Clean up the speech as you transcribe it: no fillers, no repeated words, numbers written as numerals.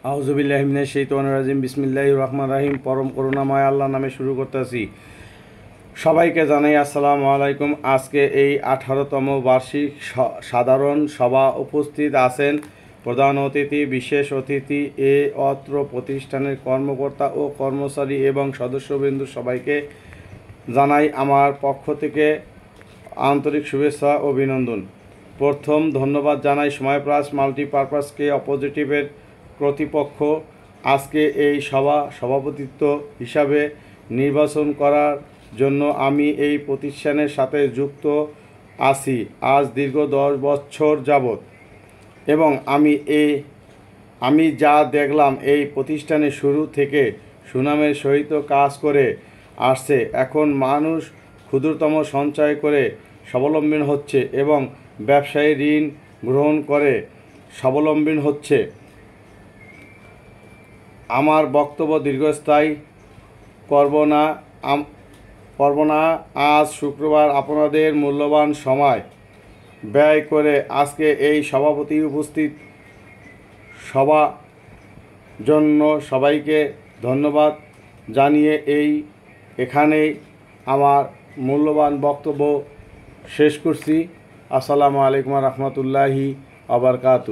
আউযুবিল্লাহি মিনাশ শাইতানির রাজিম বিসমিল্লাহির রহমানির রহিম। পরম করুণাময় আল্লাহর নামে শুরু করতেছি। সবাইকে জানাই আসসালামু আলাইকুম। আজকে এই 18তম বার্ষিক সাধারণ সভা উপস্থিত আছেন প্রধান অতিথি, বিশেষ অতিথি, অত্র প্রতিষ্ঠানের কর্মকর্তা ও কর্মচারী এবং সদস্যবৃন্দ। সবাইকে জানাই আমার পক্ষ থেকে আন্তরিক শুভেচ্ছা ও অভিনন্দন। প্রথম ধন্যবাদ জানাই সময়প্লাস মাল্টিপারপাসকে অপোজিটিভের কর্তৃপক্ষ আজকে এই সভাপতিত্ব হিসাবে নির্বাচন করার জন্য। আমি এই প্রতিষ্ঠানের সাথে যুক্ত আছি আজ দীর্ঘ 10 বছর যাবৎ এবং আমি যা দেখলাম এই প্রতিষ্ঠানে শুরু থেকে সুনামের সহিত কাজ করে আসছে। এখন মানুষ ক্ষুদ্রতম সঞ্চয় করে স্বাবলম্বী হচ্ছে এবং ব্যবসায়ী ঋণ গ্রহণ করে স্বাবলম্বী হচ্ছে। আমার বক্তব্য দীর্ঘস্থায়ী করব না। আজ শুক্রবার আপনাদের মূল্যবান সময় ব্যয় করে আজকে এই সভাপতি উপস্থিত সভা জন্য সবাইকে ধন্যবাদ জানিয়ে এখানেই আমার মূল্যবান বক্তব্য শেষ করছি। আসসালামু আলাইকুম রহমতুল্লাহি ওয়া বারাকাতুহু।